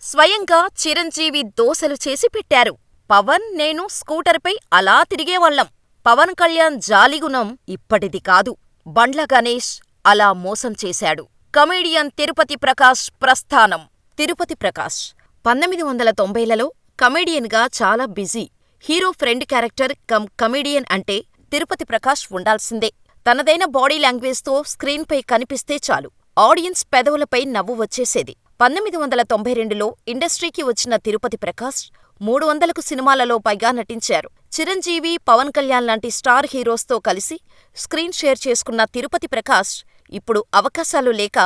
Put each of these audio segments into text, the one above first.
స్వయంగా చిరంజీవి దోసెలు చేసి పెట్టారు. పవన్, నేను స్కూటర్పై అలా తిరిగేవాళ్ళం. పవన్ కళ్యాణ్ జాలిగుణం ఇప్పటిది కాదు. బండ్ల గణేష్ అలా మోసం చేశాడు. కమెడియన్ తిరుపతి ప్రకాష్ ప్రస్థానం. తిరుపతి ప్రకాష్ 1990లలో కమెడియన్గా చాలా busy. Hero friend character come comedian అంటే తిరుపతి ప్రకాష్ ఉండాల్సిందే. తనదైన బాడీ లాంగ్వేజ్తో స్క్రీన్పై కనిపిస్తే చాలు, ఆడియన్స్ పెదవులపై నవ్వు వచ్చేసేది. 1992లో ఇండస్ట్రీకి వచ్చిన తిరుపతి ప్రకాష్ 300కు సినిమాలలో పైగా నటించారు. చిరంజీవి, పవన్ కళ్యాణ్ లాంటి స్టార్ హీరోస్తో కలిసి స్క్రీన్ షేర్ చేసుకున్న తిరుపతి ప్రకాష్ ఇప్పుడు అవకాశాలు లేక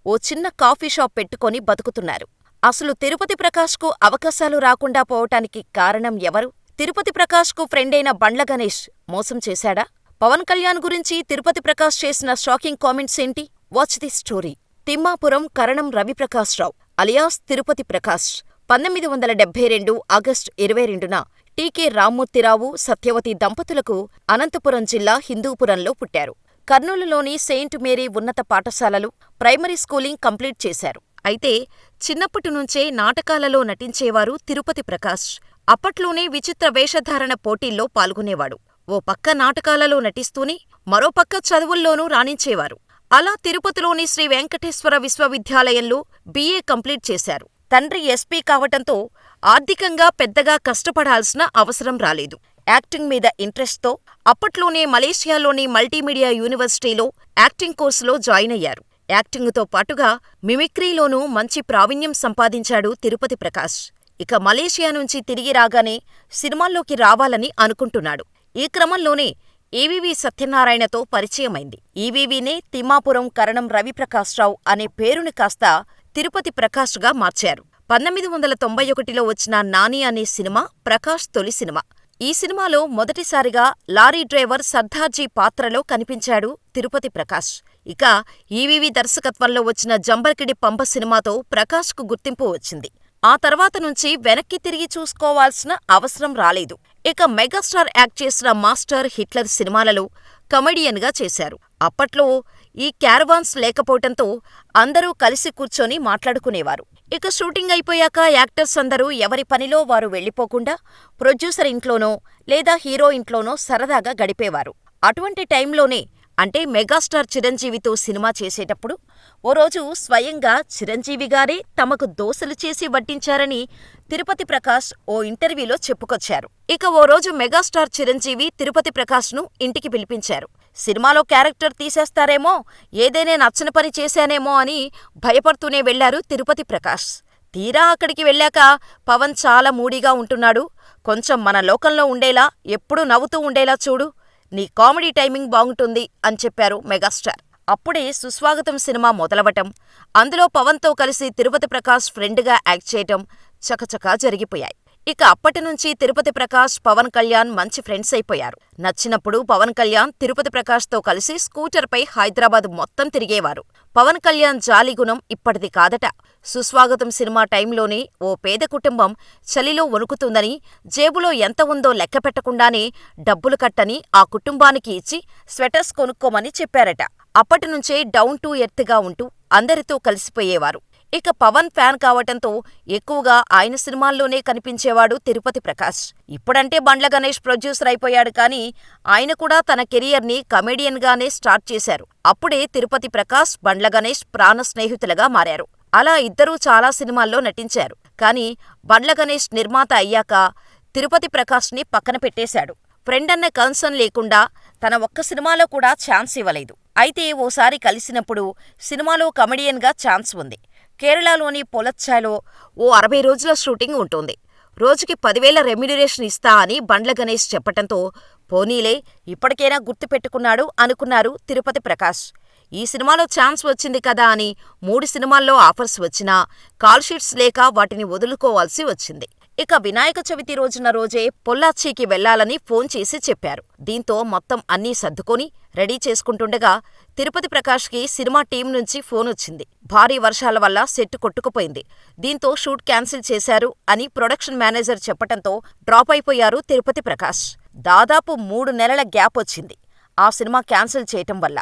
ఓ చిన్న కాఫీ షాప్ పెట్టుకొని బతుకుతున్నారు. అసలు తిరుపతి ప్రకాష్కు అవకాశాలు రాకుండా పోవటానికి కారణం ఎవరు? తిరుపతి ప్రకాష్కు ఫ్రెండైన బండ్ల గణేష్ మోసం చేశాడా? పవన్ కళ్యాణ్ గురించి తిరుపతి ప్రకాష్ చేసిన షాకింగ్ కామెంట్స్ ఏంటి? Watch the story. Timmapuram Karanam Raviprakashrao alias Tirupati Prakash 1972 August 22న టి.కె. రామ్మూర్తిరావు, సత్యవతి దంపతులకు అనంతపురం జిల్లా హిందూపురంలో పుట్టారు. కర్నూలులోని సెయింట్ మేరీ ఉన్నత పాఠశాలలో ప్రైమరీ స్కూలింగ్ కంప్లీట్ చేశారు. అయితే చిన్నప్పటినుంచే నాటకాలలో నటించేవారు తిరుపతి ప్రకాష్. అప్పట్లోనే విచిత్ర వేషధారణ పోటీల్లో పాల్గొనేవాడు. ఓ పక్క నాటకాలలో నటిస్తూనే మరోపక్క చదువుల్లోనూ రాణించేవారు. అలా తిరుపతిలోని శ్రీ వెంకటేశ్వర విశ్వవిద్యాలయంలో బి.ఏ. కంప్లీట్ చేశారు. తండ్రి ఎస్పీ కావటంతో ఆర్థికంగా పెద్దగా కష్టపడాల్సిన అవసరం రాలేదు. యాక్టింగ్ మీద ఇంట్రెస్ట్తో అప్పట్లోనే మలేషియాలోని మల్టీమీడియా యూనివర్సిటీలో యాక్టింగ్ కోర్సులో జాయిన్ అయ్యారు. యాక్టింగుతో పాటుగా మిమిక్రీలోనూ మంచి ప్రావీణ్యం సంపాదించాడు తిరుపతి ప్రకాష్. ఇక మలేషియా నుంచి తిరిగి రాగానే సినిమాల్లోకి రావాలని అనుకుంటున్నాడు. ఈ క్రమంలోనే ఈవీవీ సత్యనారాయణతో పరిచయమైంది. ఈవీవీనే తిమ్మాపురం కరణం రవిప్రకాశ్రావు అనే పేరుని కాస్త తిరుపతి ప్రకాష్గా మార్చారు. 1991లో వచ్చిన నాని అనే సినిమా ప్రకాష్ తొలి సినిమా. ఈ సినిమాలో మొదటిసారిగా లారీ డ్రైవర్ సర్దార్జీ పాత్రలో కనిపించాడు తిరుపతి ప్రకాష్. ఇక ఈవీవీ దర్శకత్వంలో వచ్చిన జంబలకిడి పంబ సినిమాతో ప్రకాష్కు గుర్తింపు వచ్చింది. ఆ తర్వాత నుంచి వెనక్కి తిరిగి చూసుకోవాల్సిన అవసరం రాలేదు. ఇక మెగాస్టార్ యాక్ట్ చేసిన మాస్టర్, హిట్లర్ సినిమాలలో కమెడియన్గా చేశారు. అప్పట్లో ఈ క్యారవాన్స్ లేకపోవటంతో అందరూ కలిసి కూర్చొని మాట్లాడుకునేవారు. ఇక షూటింగ్ అయిపోయాక యాక్టర్స్ అందరూ ఎవరి పనిలో వారు వెళ్ళిపోకుండా ప్రొడ్యూసర్ ఇంట్లోనో లేదా హీరో ఇంట్లోనో సరదాగా గడిపేవారు. అటువంటి టైంలోనే అంటే మెగాస్టార్ చిరంజీవితో సినిమా చేసేటప్పుడు ఓ రోజు స్వయంగా చిరంజీవిగారే తమకు దోసెలు చేసి వడ్డించారని తిరుపతి ప్రకాష్ ఓ ఇంటర్వ్యూలో చెప్పుకొచ్చారు. ఇక ఓ రోజు మెగాస్టార్ చిరంజీవి తిరుపతి ప్రకాష్ను ఇంటికి పిలిపించారు. సినిమాలో క్యారెక్టర్ తీసేస్తారేమో, ఏదైనా నచ్చని పని చేశానేమో అని భయపడుతూనే వెళ్లారు తిరుపతి ప్రకాష్. తీరా అక్కడికి వెళ్ళాక పవన్ చాలా మూడీగా ఉంటున్నాడు, కొంచెం మన లోకంలో ఉండేలా, ఎప్పుడూ నవ్వుతూ ఉండేలా చూడు, నీ కామెడీ టైమింగ్ బాగుంటుంది అని చెప్పారు మెగాస్టార్. అప్పుడే సుస్వాగతం సినిమా మొదలవటం, అందులో పవన్తో కలిసి తిరుపతి ప్రకాష్ ఫ్రెండ్గా యాక్ట్ చేయటం చకచకా జరిగిపోయాయి. ఇక అప్పటినుంచి తిరుపతి ప్రకాష్, పవన్ కళ్యాణ్ మంచి ఫ్రెండ్స్ అయిపోయారు. నచ్చినప్పుడు పవన్ కళ్యాణ్ తిరుపతి ప్రకాష్తో కలిసి స్కూటర్పై హైదరాబాద్ మొత్తం తిరిగేవారు. పవన్ కళ్యాణ్ జాలిగుణం ఇప్పటిది కాదట. సుస్వాగతం సినిమా టైంలోనే ఓ పేద కుటుంబం చలిలో వణుకుతుందని జేబులో ఎంత ఉందో లెక్కపెట్టకుండానే డబ్బులు కట్టని ఆ కుటుంబానికి ఇచ్చి స్వెటర్స్ కొనుక్కోమని చెప్పారట. అప్పటినుంచే డౌన్ టు ఎర్త్గా ఉంటూ అందరితో కలిసిపోయేవారు. ఇక పవన్ ఫ్యాన్ కావటంతో ఎక్కువగా ఆయన సినిమాల్లోనే కనిపించేవాడు తిరుపతి ప్రకాష్. ఇప్పుడంటే బండ్ల గణేష్ ప్రొడ్యూసర్ అయిపోయాడు కానీ ఆయన కూడా తన కెరియర్ని కమెడియన్గానే స్టార్ట్ చేశారు. అప్పుడే తిరుపతి ప్రకాష్, బండ్ల గణేష్ ప్రాణ స్నేహితులుగా మారారు. అలా ఇద్దరూ చాలా సినిమాల్లో నటించారు. కానీ బండ్ల గణేష్ నిర్మాత అయ్యాక తిరుపతి ప్రకాష్ని పక్కన పెట్టేశాడు. ఫ్రెండ్ అన్న కన్సర్న్ లేకుండా తన ఒక్క సినిమాలో కూడా ఛాన్స్ ఇవ్వలేదు. అయితే ఓసారి కలిసినప్పుడు సినిమాలో కమెడియన్గా ఛాన్స్ ఉంది. కేరళలోని పొలచ్చాలో ఓ 60 రోజుల షూటింగ్ ఉంటుంది. రోజుకి 10,000 రెమ్యునరేషన్ ఇస్తా అని బండ్ల గణేష్ చెప్పటంతో పోనీలే ఇప్పటికైనా గుర్తుపెట్టుకున్నాడు అనుకున్నారు తిరుపతి ప్రకాష్. ఈ సినిమాలో ఛాన్స్ వచ్చింది కదా అని 3 సినిమాల్లో ఆఫర్స్ వచ్చినా కాల్షీట్స్ లేక వాటిని వదులుకోవాల్సి వచ్చింది. ఇక వినాయక చవితి రోజే పొల్లాచ్చికి వెళ్లాలని ఫోన్ చేసి చెప్పారు. దీంతో మొత్తం అన్నీ సర్దుకొని రెడీ చేసుకుంటుండగా తిరుపతి ప్రకాష్కి సినిమా టీం నుంచి ఫోనొచ్చింది. భారీ వర్షాల వల్ల సెట్ కొట్టుకుపోయింది. దీంతో షూట్ క్యాన్సిల్ చేశారు అని ప్రొడక్షన్ మేనేజర్ చెప్పటంతో డ్రాప్ అయిపోయారు తిరుపతి ప్రకాష్. దాదాపు 3 నెలల గ్యాప్ వచ్చింది ఆ సినిమా క్యాన్సిల్ చేయటం వల్ల.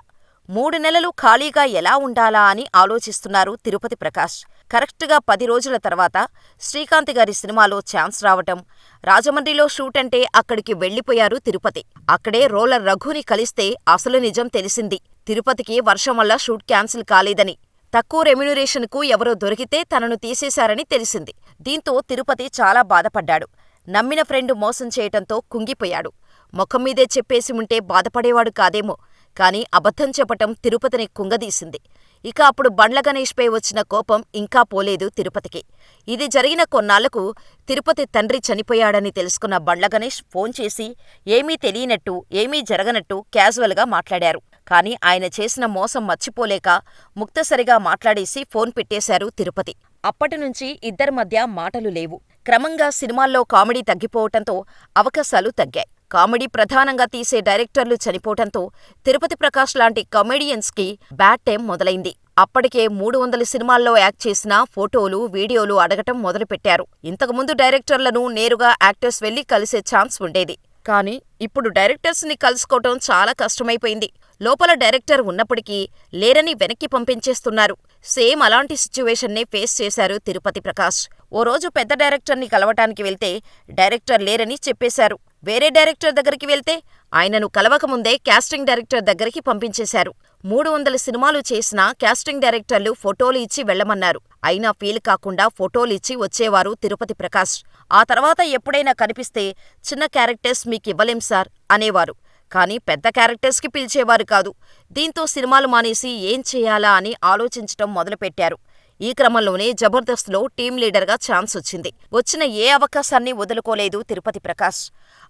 3 నెలలు ఖాళీగా ఎలా ఉండాలా అని ఆలోచిస్తున్నారు తిరుపతి ప్రకాష్. కరెక్ట్గా 10 రోజుల తర్వాత శ్రీకాంత్ గారి సినిమాలో ఛాన్స్ రావటం, రాజమండ్రిలో షూట్ అంటే అక్కడికి వెళ్లిపోయారు తిరుపతి. అక్కడే రోలర్ రఘుని కలిస్తే అసలు నిజం తెలిసింది. తిరుపతికి వర్షం వల్ల షూట్ క్యాన్సిల్ కాలేదని, తక్కువ రెమ్యునరేషన్కు ఎవరో దొరికితే తనను తీసేశారని తెలిసింది. దీంతో తిరుపతి చాలా బాధపడ్డాడు. నమ్మిన ఫ్రెండ్ మోసం చేయటంతో కుంగిపోయాడు. ముఖం మీదే చెప్పేసి ఉంటే బాధపడేవాడు కాదేమో, కాని అబద్ధం చెప్పటం తిరుపతిని కుంగదీసింది. ఇక అప్పుడు బండ్ల గణేష్పై వచ్చిన కోపం ఇంకా పోలేదు తిరుపతికి. ఇది జరిగిన కొన్నాళ్లకు తిరుపతి తండ్రి చనిపోయాడని తెలుసుకున్న బండ్ల గణేష్ ఫోన్ చేసి ఏమీ తెలియనట్టు, ఏమీ జరగనట్టు క్యాజువల్గా మాట్లాడారు. కాని ఆయన చేసిన మోసం మర్చిపోలేక ముక్తసరిగా మాట్లాడేసి ఫోన్ పెట్టేశారు తిరుపతి. అప్పటినుంచి ఇద్దరి మధ్య మాటలు లేవు. క్రమంగా సినిమాల్లో కామెడీ తగ్గిపోవటంతో అవకాశాలు తగ్గాయి. కామెడీ ప్రధానంగా తీసే డైరెక్టర్లు చనిపోవటంతో తిరుపతి ప్రకాష్ లాంటి కమెడియన్స్కి బ్యాడ్ టైం మొదలైంది. అప్పటికే 300 సినిమాల్లో యాక్ట్ చేసిన ఫోటోలు, వీడియోలు అడగటం మొదలుపెట్టారు. ఇంతకుముందు డైరెక్టర్లను నేరుగా యాక్టర్స్ వెళ్లి కలిసే ఛాన్స్ ఉండేది. కానీ ఇప్పుడు డైరెక్టర్స్ ని కలుసుకోవటం చాలా కష్టమైపోయింది. లోపల డైరెక్టర్ ఉన్నప్పటికీ లేరని వెనక్కి పంపించేస్తున్నారు. సేమ్ అలాంటి సిచ్యువేషన్నే ఫేస్ చేశారు తిరుపతి ప్రకాష్. ఓ రోజు పెద్ద డైరెక్టర్ని కలవటానికి వెళ్తే డైరెక్టర్ లేరని చెప్పేశారు. వేరే డైరెక్టర్ దగ్గరికి వెళ్తే ఆయనను కలవకముందే కాస్టింగ్ డైరెక్టర్ దగ్గరికి పంపించేశారు. 300 సినిమాలు చేసినా కాస్టింగ్ డైరెక్టర్లు ఫోటోలు ఇచ్చి వెళ్లమన్నారు. అయినా ఫీల్ కాకుండా ఫోటోలు ఇచ్చి వచ్చేవారు తిరుపతి ప్రకాష్. ఆ తర్వాత ఎప్పుడైనా కనిపిస్తే చిన్న క్యారెక్టర్స్ మీకివ్వలేం సార్ అనేవారు. కానీ పెద్ద క్యారెక్టర్స్కి పిలిచేవారు కాదు. దీంతో సినిమాలు మానేసి ఏం చేయాలా అని ఆలోచించటం మొదలుపెట్టారు. ఈ క్రమంలోనే జబర్దస్త్లో టీం లీడర్గా ఛాన్స్ వచ్చింది. వచ్చిన ఏ అవకాశాన్ని వదులుకోలేదు తిరుపతి ప్రకాష్.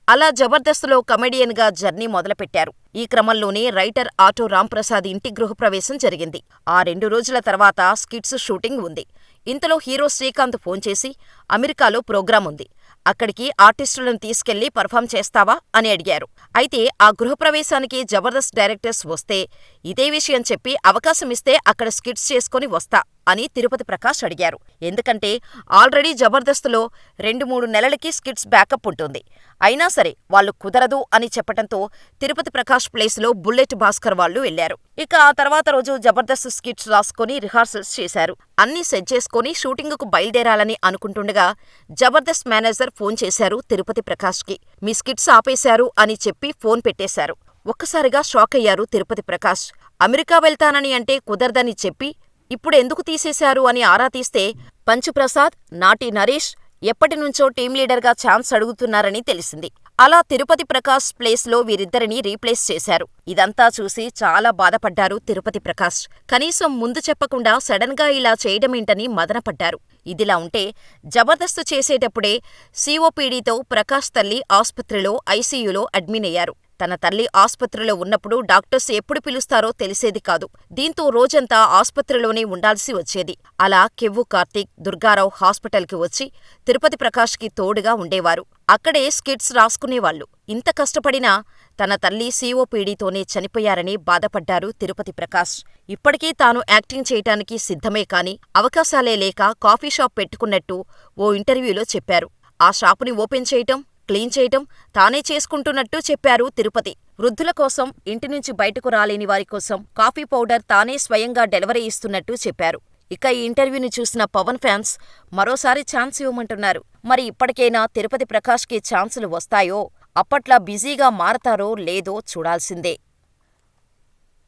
అలా జబర్దస్త్లో కమెడియన్గా జర్నీ మొదలుపెట్టారు. ఈ క్రమంలోనే రైటర్ ఆటో రాంప్రసాద్ ఇంటి గృహప్రవేశం జరిగింది. ఆ 2 రోజుల తర్వాత స్కిట్స్ షూటింగ్ ఉంది. ఇంతలో హీరో శ్రీకాంత్ ఫోన్ చేసి అమెరికాలో ప్రోగ్రాం ఉంది, అక్కడికి ఆర్టిస్టులను తీసుకెళ్లి పర్ఫామ్ చేస్తావా అని అడిగారు. అయితే ఆ గృహప్రవేశానికి జబర్దస్త్ డైరెక్టర్స్ వస్తే ఇదే విషయం చెప్పి అవకాశమిస్తే అక్కడ స్కిట్స్ చేసుకుని వస్తా అని తిరుపతి ప్రకాష్ అడిగారు. ఎందుకంటే ఆల్రెడీ జబర్దస్త్లో 2-3 నెలలకి స్కిట్స్ బ్యాకప్ ఉంటుంది. అయినా సరే వాళ్ళు కుదరదు అని చెప్పటంతో తిరుపతి ప్రకాష్ ప్లేస్లో బుల్లెట్ భాస్కర్ వాళ్ళు వెళ్లారు. ఇక ఆ తర్వాత రోజు జబర్దస్త్ స్కిట్స్ రాసుకుని రిహార్సల్స్ చేశారు. అన్నీ సెట్ చేసుకుని షూటింగుకు బయలుదేరాలని అనుకుంటుండగా జబర్దస్త్ మేనేజర్ ఫోన్ చేశారు తిరుపతి ప్రకాష్కి. మీ స్కిట్స్ ఆపేశారు అని చెప్పి ఫోన్ పెట్టేశారు. ఒక్కసారిగా షాక్ అయ్యారు తిరుపతి ప్రకాష్. అమెరికా వెళ్తానని అంటే కుదరదని చెప్పి ఇప్పుడెందుకు తీసేశారు అని ఆరా తీస్తే పంచుప్రసాద్, నాటి నరేష్ ఎప్పటినుంచో టీం లీడర్గా ఛాన్స్ అడుగుతున్నారని తెలిసింది. అలా తిరుపతి ప్రకాష్ ప్లేస్లో వీరిద్దరినీ రీప్లేస్ చేశారు. ఇదంతా చూసి చాలా బాధపడ్డారు తిరుపతి ప్రకాష్. కనీసం ముందు చెప్పకుండా సడన్గా ఇలా చేయడమేంటని మదనపడ్డారు. ఇదిలా ఉంటే జబర్దస్త్ చేసేటప్పుడే సిఓపిడితో ప్రకాష్ తల్లి ఆస్పత్రిలో ఐసీయూలో అడ్మిట్ అయ్యారు. తన తల్లి ఆస్పత్రిలో ఉన్నప్పుడు డాక్టర్స్ ఎప్పుడు పిలుస్తారో తెలిసేది కాదు. దీంతో రోజంతా ఆస్పత్రిలోనే ఉండాల్సి వచ్చేది. అలా కెవ్వు కార్తీక్, దుర్గారావు హాస్పిటల్కి వచ్చి తిరుపతి ప్రకాష్కి తోడుగా ఉండేవారు. అక్కడే స్కిట్స్ రాసుకునేవాళ్లు. ఇంత కష్టపడినా తన తల్లి సిఓపిడితోనే చనిపోయారని బాధపడ్డారు తిరుపతి ప్రకాష్. ఇప్పటికీ తాను యాక్టింగ్ చేయటానికి సిద్ధమే కాని అవకాశాలే లేక కాఫీ షాప్ పెట్టుకున్నట్టు ఓ ఇంటర్వ్యూలో చెప్పారు. ఆ షాపుని ఓపెన్ చేయటం, క్లీన్ చేయటం తానే చేసుకుంటున్నట్టు చెప్పారు తిరుపతి. వృద్ధుల కోసం, ఇంటి నుంచి బయటకు రాలేని వారి కోసం కాఫీ పౌడర్ తానే స్వయంగా డెలివరీ ఇస్తున్నట్టు చెప్పారు. ఇక ఈ ఇంటర్వ్యూని చూసిన పవన్ ఫ్యాన్స్ మరోసారి ఛాన్స్ ఇవ్వమంటున్నారు. మరి ఇప్పటికైనా తిరుపతి ప్రకాష్కి ఛాన్సులు వస్తాయో, అప్పట్లా బిజీగా మారతారో లేదో చూడాల్సిందే.